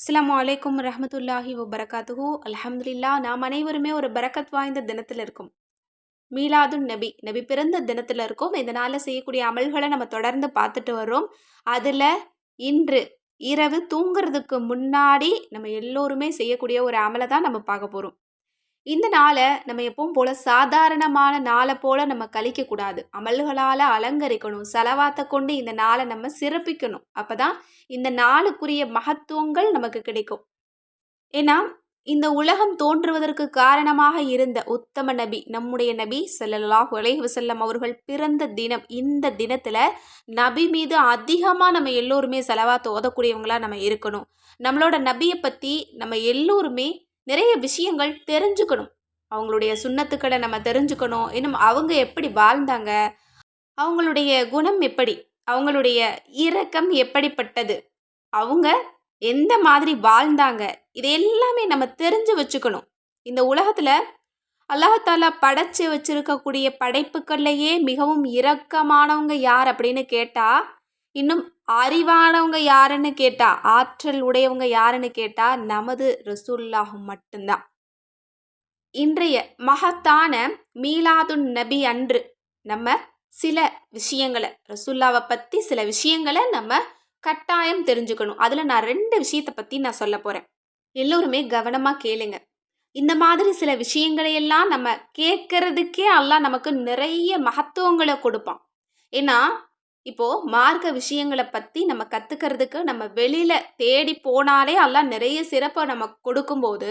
அஸ்ஸலாமு அலைக்கும் ரஹ்மத்துல்லாஹி வபரகாத்துஹு. அல்ஹம்துலில்லாஹ். நாம் அனைவருமே ஒரு பரக்கத் வாய்ந்த தினத்தில் இருக்கோம். மீலாதுன் நபி நபி பிறந்த தினத்தில் இருக்கோம். இந்த நாளில் செய்யக்கூடிய அமல்களை நம்ம தொடர்ந்து பார்த்துட்டு வர்றோம். அதில் இன்று இரவு தூங்குறதுக்கு முன்னாடி நம்ம எல்லோருமே செய்யக்கூடிய ஒரு அமலை தான் நம்ம பார்க்க போகிறோம். இந்த நாளை நம்ம எப்பவும் போல சாதாரணமான நாளை போல நம்ம கழிக்கக்கூடாது. அமல்களால் அலங்கரிக்கணும். செலவாத்தை கொண்டு இந்த நாளை நம்ம சிறப்பிக்கணும். அப்பதான் இந்த நாளுக்குரிய மகத்துவங்கள் நமக்கு கிடைக்கும். ஏன்னா இந்த உலகம் தோன்றுவதற்கு காரணமாக இருந்த உத்தம நபி நம்முடைய நபி ஸல்லல்லாஹு அலைஹி வஸல்லம் அவர்கள் பிறந்த தினம். இந்த தினத்துல நபி மீது அதிகமா நம்ம எல்லோருமே செலவாத்து ஓதக்கூடியவங்களா நம்ம இருக்கணும். நம்மளோட நபியை பத்தி நம்ம எல்லோருமே நிறைய விஷயங்கள் தெரிஞ்சுக்கணும். அவங்களுடைய சுன்னத்துக்களை நம்ம தெரிஞ்சுக்கணும். இன்னும் அவங்க எப்படி வாழ்ந்தாங்க, அவங்களுடைய குணம் எப்படி, அவங்களுடைய இரக்கம் எப்படிப்பட்டது, அவங்க எந்த மாதிரி வாழ்ந்தாங்க, இது எல்லாமே நம்ம தெரிஞ்சு வச்சுக்கணும். இந்த உலகத்துல அல்லாஹாலா படைச்சு வச்சிருக்கக்கூடிய படைப்புகள்லையே மிகவும் இரக்கமானவங்க யார் அப்படின்னு கேட்டா, இன்னும் அறிவானவங்க யாருன்னு கேட்டா, ஆற்றல் உடையவங்க யாருன்னு கேட்டா நமது ரசூலுல்லாஹ் மட்டும்தான். இன்றைய மகத்தான மீலாதுன் நபி அன்று நம்ம சில விஷயங்களை ரசூல்லாவை பற்றி சில விஷயங்களை நம்ம கட்டாயம் தெரிஞ்சுக்கணும். அதில் நான் 2 விஷயத்தை பற்றி நான் சொல்ல போகிறேன். எல்லோருமே கவனமாக கேளுங்க. இந்த மாதிரி சில விஷயங்களையெல்லாம் நம்ம கேட்கறதுக்கே அல்லாஹ் நமக்கு நிறைய மகத்துவங்களை கொடுப்பான். ஏன்னா இப்போது மார்க்க விஷயங்களை பற்றி நம்ம கற்றுக்கிறதுக்கு நம்ம வெளியில் தேடி போனாலே அல்லாஹ் நிறைய சிறப்பை நமக்கு கொடுக்கும்போது,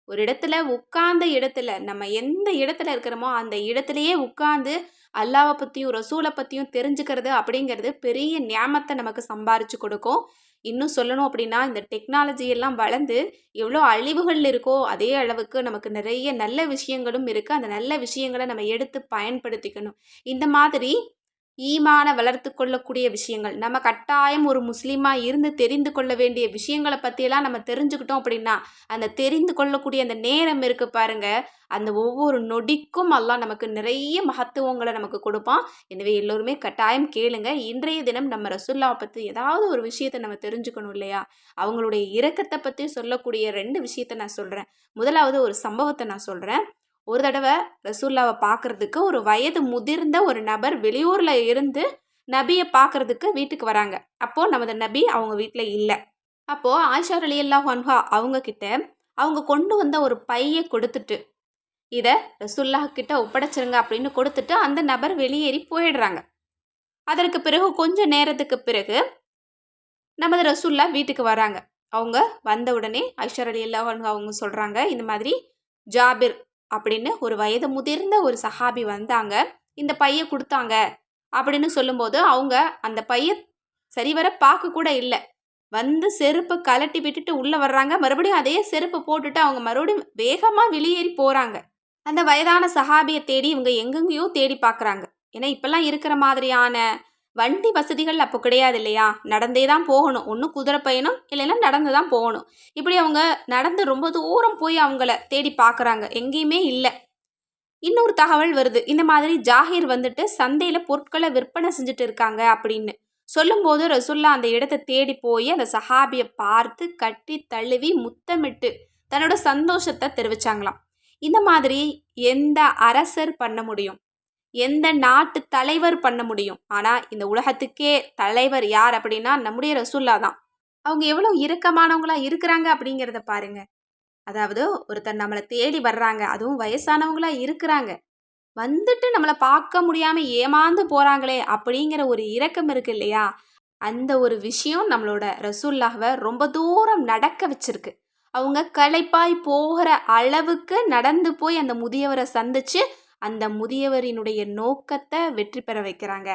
ஒரு இடத்துல உட்கார்ந்த இடத்துல நம்ம எந்த இடத்துல இருக்கிறோமோ அந்த இடத்துலையே உட்கார்ந்து அல்லாவை பற்றியும் ரசூலை பற்றியும் தெரிஞ்சுக்கிறது அப்படிங்கிறது பெரிய ஞாபகத்தை நமக்கு சம்பாரிச்சு கொடுக்கும். இன்னும் சொல்லணும் அப்படின்னா இந்த டெக்னாலஜி எல்லாம் வளர்ந்து எவ்வளோ அழிவுகள் இருக்கோ அதே அளவுக்கு நமக்கு நிறைய நல்ல விஷயங்களும் இருக்குது. அந்த நல்ல விஷயங்களை நம்ம எடுத்து பயன்படுத்திக்கணும். இந்த மாதிரி ஈமான வளர்த்து கொள்ளக்கூடிய விஷயங்கள் நம்ம கட்டாயம் ஒரு முஸ்லீமாக இருந்து தெரிந்து கொள்ள வேண்டிய விஷயங்களை பற்றியெல்லாம் நம்ம தெரிஞ்சுக்கிட்டோம் அப்படின்னா அந்த தெரிந்து கொள்ளக்கூடிய அந்த நேரம் இருக்குது பாருங்க, அந்த ஒவ்வொரு நொடிக்கும் அல்லாஹ் நமக்கு நிறைய மகத்துவங்களை நமக்கு கொடுப்பான். எனவே எல்லோருமே கட்டாயம் கேளுங்க. இன்றைய தினம் நம்ம ரசூல்லாவை பற்றி ஏதாவது ஒரு விஷயத்தை நம்ம தெரிஞ்சுக்கணும் இல்லையா? அவங்களுடைய இரக்கத்தை பற்றி சொல்லக்கூடிய 2 விஷயத்தை நான் சொல்கிறேன். முதலாவது ஒரு சம்பவத்தை நான் சொல்கிறேன். ஒரு தடவை ரசூல்லாவை பார்க்கறதுக்கு ஒரு வயது முதிர்ந்த ஒரு நபர் வெளியூரில் இருந்து நபியை பார்க்கறதுக்கு வீட்டுக்கு வராங்க. அப்போது நமது நபி அவங்க வீட்டில் இல்லை. அப்போது ஆயிஷா ரலியல்லாஹு அன்ஹா அவங்க கிட்ட அவங்க கொண்டு வந்த ஒரு பையை கொடுத்துட்டு இதை ரசூல்லா கிட்ட ஒப்படைச்சிருங்க அப்படின்னு கொடுத்துட்டு அந்த நபர் வெளியேறி போயிடுறாங்க. அதற்கு பிறகு கொஞ்சம் நேரத்துக்கு பிறகு நமது ரசூல்லா வீட்டுக்கு வராங்க. அவங்க வந்த உடனே ஆயிஷா ரலியல்லாஹு அன்ஹா அவங்க சொல்கிறாங்க, இந்த மாதிரி ஜாபிர் அப்படின்னு ஒரு வயது முதிர்ந்த ஒரு சஹாபி வந்தாங்க, இந்த பையை கொடுத்தாங்க அப்படின்னு சொல்லும்போது அவங்க அந்த பையை சரிவர பார்க்க கூட இல்லை. வந்து செருப்பை கலட்டி விட்டுட்டு உள்ளே வர்றாங்க. மறுபடியும் அதே செருப்பை போட்டுட்டு அவங்க மறுபடியும் வேகமாக வெளியேறி போகிறாங்க. அந்த வயதான சஹாபியை தேடி இவங்க எங்கெங்கேயோ தேடி பார்க்குறாங்க. ஏன்னா இப்போல்லாம் இருக்கிற மாதிரியான வண்டி வசதிகள் அப்போ கிடையாது இல்லையா? நடந்தே தான் போகணும். ஒன்று குதிரை பயணம் இல்லைன்னா நடந்து தான் போகணும். இப்படி அவங்க நடந்து ரொம்ப தூரம் போய் அவங்கள தேடி பார்க்குறாங்க. எங்கேயுமே இல்லை. இன்னொரு தகவல் வருது, இந்த மாதிரி ஜாகிர் வந்துட்டு சந்தையில் பொருட்களை விற்பனை செஞ்சுட்டு இருக்காங்க அப்படின்னு சொல்லும்போது ரசூல்லா அந்த இடத்த தேடி போய் அந்த சஹாபியை பார்த்து கட்டி தழுவி முத்தமிட்டு தன்னோட சந்தோஷத்தை தெரிவிச்சாங்களாம். இந்த மாதிரி எந்த அரசர் பண்ண முடியும்? எந்த நாட்டு தலைவர் பண்ண முடியும்? ஆனால் இந்த உலகத்துக்கே தலைவர் யார் அப்படின்னா நம்முடைய ரசூல்லா தான். அவங்க எவ்வளோ இறுக்கமானவங்களா இருக்கிறாங்க அப்படிங்கிறத பாருங்க. அதாவது ஒருத்தர் நம்மளை தேடி வர்றாங்க, அதுவும் வயசானவங்களா இருக்கிறாங்க, வந்துட்டு நம்மளை பார்க்க முடியாமல் ஏமாந்து போகிறாங்களே அப்படிங்கிற ஒரு இரக்கம் இருக்கு இல்லையா? அந்த ஒரு விஷயம் நம்மளோட ரசூல்லாவை ரொம்ப தூரம் நடக்க வச்சிருக்கு. அவங்க களைப்பாய் போகிற அளவுக்கு நடந்து போய் அந்த முதியவரை சந்திச்சு அந்த முதியவரினுடைய நோக்கத்தை வெற்றி பெற வைக்கிறாங்க.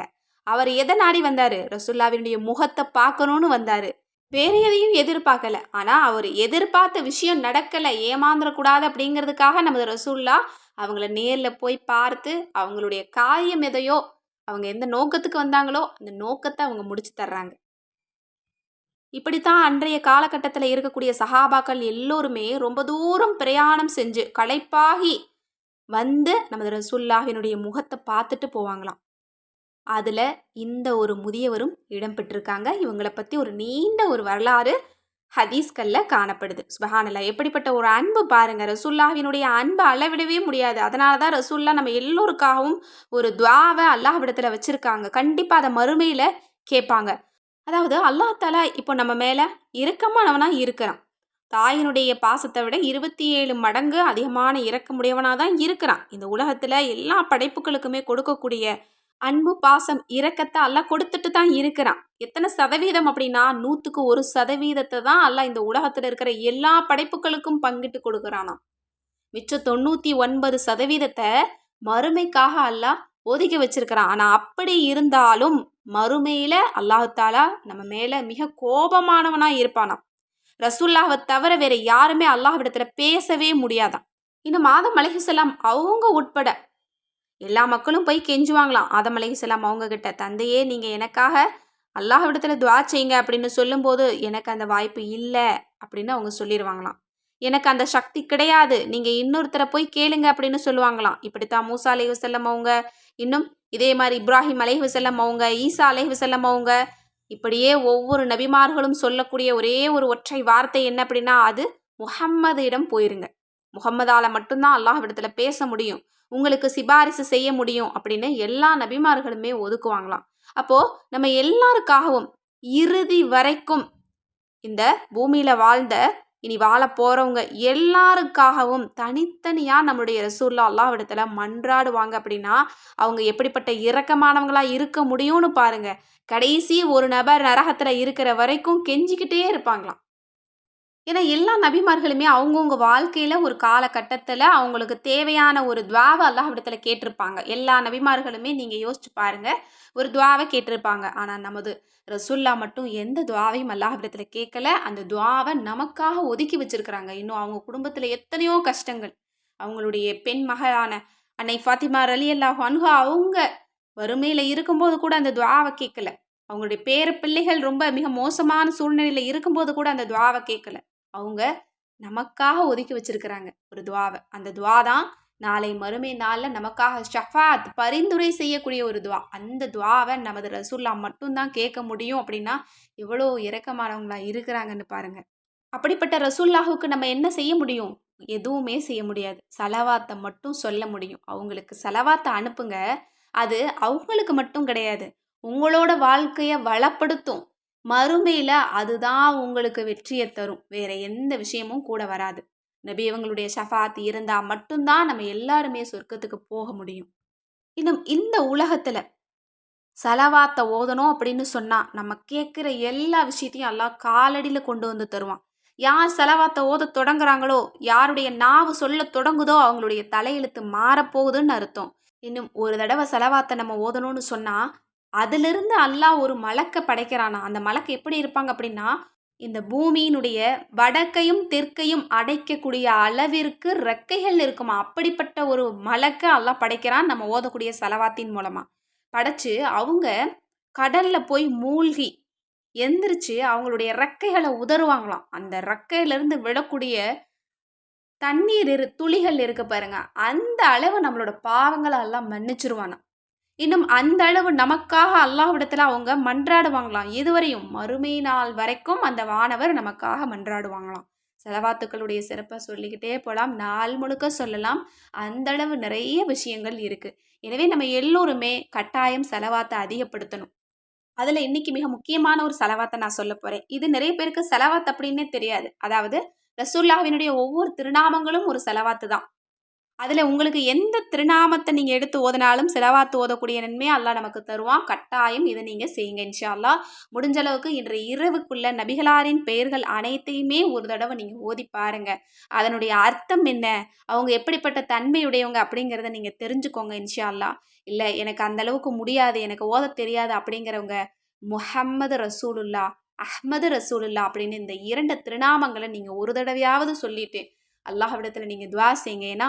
அவர் எதை நாடி வந்தாரு? ரசூல்லாவினுடைய முகத்தை பார்க்கணும்னு வந்தாரு. வேற எதையும் எதிர்பார்க்கல. ஆனால் அவர் எதிர்பார்த்த விஷயம் நடக்கலை, ஏமாந்துடக்கூடாது அப்படிங்கிறதுக்காக நமது ரசூல்லா அவங்கள நேரில் போய் பார்த்து அவங்களுடைய காரியம் எதையோ, அவங்க எந்த நோக்கத்துக்கு வந்தாங்களோ அந்த நோக்கத்தை அவங்க முடிச்சு தர்றாங்க. இப்படித்தான் அன்றைய காலகட்டத்தில் இருக்கக்கூடிய சஹாபாக்கள் எல்லோருமே ரொம்ப தூரம் பிரயாணம் செஞ்சு களைப்பாகி வந்து நமது ரசூல்லாவினுடைய முகத்தை பார்த்துட்டு போவாங்களாம். அதில் இந்த ஒரு முதியவரும் இடம்பெற்றிருக்காங்க. இவங்களை பற்றி ஒரு நீண்ட ஒரு வரலாறு ஹதீஸ்கள்ல காணப்படுது. சுப்ஹானல்லாஹ்! எப்படிப்பட்ட ஒரு அன்பு பாருங்க. ரசூலுல்லாஹ்வினுடைய அன்ப அளவிடவே முடியாது. அதனால தான் ரசூலுல்லாஹ் நம்ம எல்லோருக்காகவும் ஒரு துஆவ அல்லாஹ்விடத்துல வச்சிருக்காங்க. கண்டிப்பா அத மறுமையில கேட்பாங்க. அதாவது அல்லாஹ் தஆலா இப்போ நம்ம மேல இரக்கமானவனா இருக்கிறான். தாயினுடைய பாசத்த விட 27 மடங்கு அதிகமான இரக்கமுடையவனா தான் இருக்கிறான். இந்த உலகத்துல எல்லா படைப்புகளுக்குமே கொடுக்கக்கூடிய அன்பு, பாசம், இரக்கத்த அல்லாஹ் கொடுத்துட்டு தான் இருக்கிறான். எத்தன சதவீதம் அப்படின்னா, 100க்கு 1% தான் அல்லாஹ் இந்த உலகத்துல இருக்கிற எல்லா படைப்புகளுக்கும் பங்கிட்டு கொடுக்குறானாம். மிச்சம் 99% மறுமைக்காக அல்லாஹ் ஒதுக்கி வச்சிருக்கிறான். ஆனா அப்படி இருந்தாலும் மறுமையில அல்லாஹ் தஆலா நம்ம மேல மிக கோபமானவனா இருப்பானாம். ரசூலுல்லாஹ்வ தவிர வேற யாருமே அல்லாஹ்விடத்துல பேசவே முடியாதாம். இன்னும் ஆதம் அலைஹிஸ்ஸலாம் அவங்க உட்பட எல்லா மக்களும் போய் கெஞ்சுவாங்களாம் ஆதம் அலைஹிஸ்ஸலாம் அவங்க கிட்ட. தந்தையே நீங்க எனக்காக அல்லாஹ்விடத்துல துஆ செய்யுங்க அப்படின்னு சொல்லும்போது, எனக்கு அந்த வாய்ப்பு இல்ல அப்படின்னு அவங்க சொல்லிருவாங்களாம். எனக்கு அந்த சக்தி கிடையாது. நீங்க இன்னொருத்தர போய் கேளுங்க அப்படின்னு சொல்லுவாங்களாம். இப்படித்தான் மூசா அலைஹிஸ்ஸலாம் அவங்க, இன்னும் இதே மாரி இப்ராஹிம் அலைஹிஸ்ஸலாம் அவங்க, ஈசா அலைஹிஸ்ஸலாம் அவங்க, இப்படியே ஒவ்வொரு நபிமார்களும் சொல்லக்கூடிய ஒரே ஒரு ஒற்றை வார்த்தை என்ன அப்படின்னா, அது முஹம்மதிடம் போயிருங்க. முஹம்மதால மட்டும் தான் அல்லாஹ்விடத்துல பேச முடியும். உங்களுக்கு சிபாரிசு செய்ய முடியும் அப்படின்னு எல்லா நபிமார்களுமே ஒதுக்குவாங்களாம். அப்போ நம்ம எல்லாருக்காகவும் இறுதி வரைக்கும் இந்த பூமியில வாழ்ந்த, இனி வாழப் போறவங்க எல்லாருக்காகவும் தனித்தனியா நம்முடைய ரசூலுல்லாஹ் அல்லாஹ்விடத்துல மன்றாடுவாங்க அப்படின்னா, அவங்க எப்படிப்பட்ட இரக்கமானவங்களா இருக்க முடியும்னு பாருங்க. கடைசி ஒரு நபர் நரகத்துல இருக்கிற வரைக்கும் கெஞ்சிக்கிட்டே இருப்பாங்களாம். ஏன்னா எல்லா நபிமார்களுமே அவங்கவங்க வாழ்க்கையில ஒரு காலகட்டத்துல அவங்களுக்கு தேவையான ஒரு துஆவ அல்லாஹ்விடத்துல கேட்டிருப்பாங்க. எல்லா நபிமார்களுமே நீங்க யோசிச்சு பாருங்க. ஒரு துஆவ கேட்டிருப்பாங்க. ஆனா நமது ரசூலுல்லாஹ் மட்டும் எந்த துஆவையும் அல்லாஹ்விடத்துல கேட்கல. அந்த துஆவ நமக்காக ஒதுக்கி வச்சிருக்கிறாங்க. இன்னும் அவங்க குடும்பத்துல எத்தனையோ கஷ்டங்கள். அவங்களுடைய பெண் மகளான அன்னை ஃபாத்திமா ரலியல்லாஹு அன்ஹா அவங்க வறுமையில இருக்கும்போது கூட அந்த துஆவ கேட்கல. அவங்களுடைய பேர பிள்ளைகள் ரொம்ப மிக மோசமான சூழ்நிலையில இருக்கும்போது கூட அந்த துஆவ கேட்கல. அவங்க நமக்காக ஒதுக்கி வச்சிருக்கிறாங்க ஒரு துஆவ. அந்த துஆ தான் நாளை மறுமை நாள்ல நமக்காக ஷஃபாத் பரிந்துரை செய்யக்கூடிய ஒரு துஆ. அந்த துஆவ நமது ரசூலுல்லாஹ் மட்டும் தான் கேட்க முடியும் அப்படின்னா, எவ்வளோ இரக்கமானவங்களா இருக்கிறாங்கன்னு பாருங்க. அப்படிப்பட்ட ரசூலுல்லாஹ்வுக்கு நம்ம என்ன செய்ய முடியும்? எதுவுமே செய்ய முடியாது. ஸலவாத்த மட்டும் சொல்ல முடியும். அவங்களுக்கு ஸலவாத்த அனுப்புங்க. அது அவங்களுக்கு மட்டும் கிடையாது. உங்களோட வாழ்க்கைய வளப்படுத்தும். மறுமையில அதுதான் உங்களுக்கு வெற்றிய தரும். வேற எந்த விஷயமும் கூட வராது. நபி அவங்களுடைய ஷஃபாத் இருந்தா மட்டும் தான் நம்ம எல்லாருமே சொர்க்கத்துக்கு போக முடியும். இன்னும் இந்த உலகத்துல ஸலவாத்த ஓதணும் அப்படின்னு சொன்னா, நம்ம கேட்கிற எல்லா விஷயத்தையும் அல்லாஹ் காலடியில கொண்டு வந்து தருவான். யார் ஸலவாத்த ஓதத் தொடங்குறாங்களோ, யாருடைய நாவு சொல்லத் தொடங்குதோ, அவங்களுடைய தலையெழுத்து மாறப்போகுதுன்னு அர்த்தம். இன்னும் ஒரு தடவ ஸலவாத்த நம்ம ஓதணும்னு சொன்னா, அதிலிருந்து அல்லாஹ் ஒரு மலக்க படைக்கிறானாம். அந்த மலக்கு எப்படி இருப்பாங்க அப்படின்னா, இந்த பூமியினுடைய வடக்கையும், தெற்கையும் அடைக்கக்கூடிய அளவிற்கு ரெக்கைகள் இருக்குமாம். அப்படிப்பட்ட ஒரு மலக்க அல்லாஹ் படைக்கிறான் நம்ம ஓதக்கூடிய ஸலவாத்தின் மூலமா. படைச்சு அவங்க கடல்ல போய் மூழ்கி எந்திரிச்சு அவங்களுடைய ரெக்கைகள உதறுவாங்களாம். அந்த ரெக்கையிலிருந்து விழக்கூடிய தண்ணீர் துளிகள் இருக்கு பாருங்க. அந்த அளவு நம்மளோட பாவங்கள அல்லாஹ் மன்னிச்சுருவானாம். இன்னும் அந்த அளவு நமக்காக அல்லாஹ்விடத்துல அவங்க மன்றாடுவாங்களாம். இதுவரையும் மறுமை நாள் வரைக்கும் அந்த வானவர் நமக்காக மன்றாடுவாங்களாம். செலவாத்துக்களுடைய சிறப்ப சொல்லிக்கிட்டே போலாம். நாள் முழுக்க சொல்லலாம். அந்த அளவு நிறைய விஷயங்கள் இருக்கு. எனவே நம்ம எல்லோருமே கட்டாயம் செலவாத்த அதிகப்படுத்தணும். அதுல இன்னைக்கு மிக முக்கியமான ஒரு செலவாத்த நான் சொல்லப் போறேன். இது நிறைய பேருக்கு செலவாத் அப்படின்னே தெரியாது. அதாவது ரசூலுல்லாஹ்வினுடைய ஒவ்வொரு திருநாமங்களும் ஒரு செலவாத்து தான். அதுல உங்களுக்கு எந்த திருநாமத்த நீங்க எடுத்து ஓதுனாலும் செலவாத்து ஓதக்கூடிய நன்மைய அல்லாஹ் நமக்கு தருவான். கட்டாயம் இத நீங்க செய்யுங்க இன்ஷா அல்லாஹ். முடிஞ்ச அளவுக்கு இன்றைய இரவுக்குள்ள நபிகளாரின் பெயர்கள் அனைத்தையுமே ஒரு தடவ நீங்க ஓதி பாருங்க. அதனுடைய அர்த்தம் என்ன? அவங்க எப்படிப்பட்ட தன்மையுடையவங்க அப்படிங்கிறத நீங்க தெரிஞ்சுக்கோங்க இன்ஷா அல்லாஹ். இல்ல எனக்கு அந்த அளவுக்கு முடியாது, எனக்கு ஓதத் தெரியாது அப்படிங்கிறவங்க முஹம்மது ரசூலுல்லாஹ், அஹ்மது ரசூலுல்லாஹ் அப்படின்னு இந்த 2 திருநாமங்கள நீங்க ஒரு தடவையாவது சொல்லிட்டு அல்லாஹ்விடத்துல நீங்க துஆ செய்யுங்க. ஏன்னா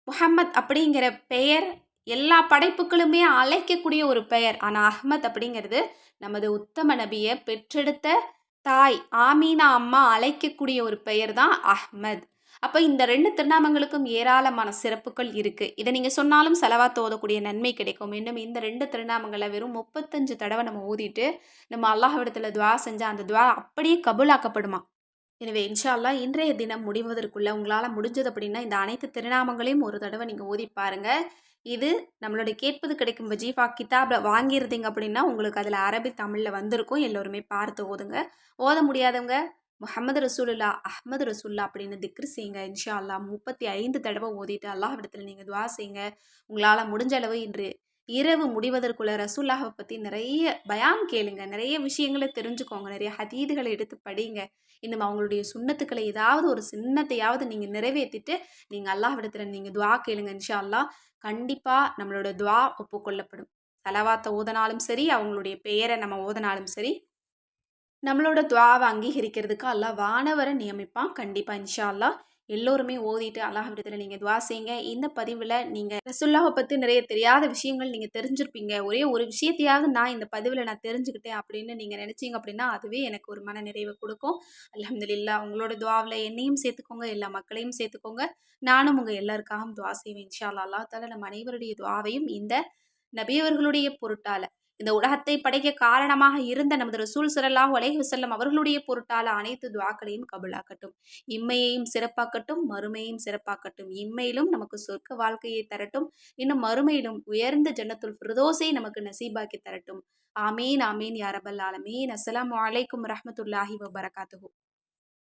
முஹம்மத் அப்படிங்கிற பெயர் எல்லா படைப்புகளுமே அழைக்கக்கூடிய ஒரு பெயர். ஆனா அஹ்மத் அப்படிங்கிறது நமது உத்தம நபிய பெற்றெடுத்த தாய் ஆமீனா அம்மா அழைக்கக்கூடிய ஒரு பெயர் தான் அஹ்மத். அப்ப இந்த 2 திருநாமங்களுக்கும் ஏராளமான சிறப்புகள் இருக்கு. இத நீங்க சொன்னாலும் ஸலவாத் ஓதக்கூடிய நன்மை கிடைக்கும். இன்னும் இந்த 2 திருநாமங்கள வெறும் 35 தடவ நம்ம ஓதிட்டு, நம்ம அல்லாஹ்விடத்துல துஆ செஞ்சா அந்த துஆ அப்படியே கபூலாக்கப்படுமாம். எனவே இன்ஷா அல்லாஹ் இன்றைய தினம் முடிவதற்குள்ள உங்களால முடிஞ்சது அப்படின்னா, இந்த அனைத்து திருநாமங்களையும் ஒரு தடவ நீங்க ஓதி பாருங்க. இது நம்மளுடைய கேட்பது கிடைக்கும் வஜீஃபா கிதாப்ல வாங்கியிருந்தீங்க அப்படின்னா, உங்களுக்கு அதில அரபி, தமிழ்ல வந்திருக்கும். எல்லோருமே பார்த்து ஓதுங்க. ஓத முடியாதவங்க முஹம்மது ரசூலுல்லா, அஹ்மது ரசூலுல்லா அப்படின்னு திக்ர் செய்யுங்க. இன்ஷா அல்லாஹ் 35 தடவ ஓதிட்டு அல்லாஹ்விடத்தில நீங்க துஆ செய்யுங்க. உங்களால முடிஞ்ச அளவு இன்று இரவு முடிவதற்குள்ள ரசூலுல்லாஹவ பத்தி நிறைய பயான் கேளுங்க. நிறைய விஷயங்கள தெரிஞ்சுக்கோங்க. நிறைய ஹதீதுகள எடுத்து படிங்க. இன்னும் அவங்களுடைய சுன்னத்துக்கள ஏதாவது ஒரு சின்னத்தையாவது நீங்க நிறைவேத்திட்டு, நீங்க அல்லாஹ்விடத்தில நீங்க துஆ கேளுங்க இன்ஷா அல்லாஹ். கண்டிப்பா நம்மளோட துஆ ஒப்புக்கொள்ளப்படும். ஸலவாத்த ஓதுனாலும் சரி, அவங்களுடைய பெயர நம்ம ஓதுனாலும் சரி, நம்மளோட துஆவ அங்கீகரிக்கிறதுக்கு அல்லாஹ் வானவர நியமிப்பான். கண்டிப்பா இன்ஷா அல்லாஹ். எல்லோருமே ஓதிட்டு அல்லாஹ்விடத்தில நீங்க துஆ செய்யுங்க. இந்த பதிவுல நீங்க ரசூலுல்லாஹவ பத்தி நிறைய தெரியாத விஷயங்கள் நீங்க தெரிஞ்சிருப்பீங்க. ஒரே ஒரு விஷயத்தையாவது இந்த பதிவுல நான் தெரிஞ்சுக்கிட்டேன் அப்படின்னு நீங்க நினைச்சீங்க அப்படின்னா, அதுவே எனக்கு ஒரு மன நிறைவ குடுக்கும். அல்ஹம்துலில்லாஹ். உங்களோட துஆவுல என்னையும் சேர்த்துக்கோங்க, எல்லா மக்களையும் சேர்த்துக்கோங்க. நானும் உங்க எல்லாருக்காகவும் துஆ செய்வேன் இன்ஷா அல்லாஹ். அல்லாஹ் தஆலா நம்ம அனைவருடைய துஆவையும் இந்த நபி அவர்களுடைய பொருட்டால, இந்த உலகத்தை படைக்க காரணமாக இருந்த நமது ரசூல் ஸல்லல்லாஹு அலைஹி வஸல்லம் அவர்களுடைய பொருட்டால அனைத்து துஆக்களையும் கபூலாக்கட்டும். இம்மையையும் சிறப்பாக்கட்டும், மறுமையையும் சிறப்பாக்கட்டும். இம்மையிலும் நமக்கு சொர்க்க வாழ்க்கையை தரட்டும். இன்னும் மறுமையிலும் உயர்ந்த ஜன்னத்துல் ஃபிர்தௌஸை நமக்கு நசீபாக்கி தரட்டும். ஆமீன், ஆமீன் யா ரப்பல் ஆலமீன். அஸ்ஸலாமு அலைக்கும் வரஹ்மத்துல்லாஹி வபரகாத்துஹு.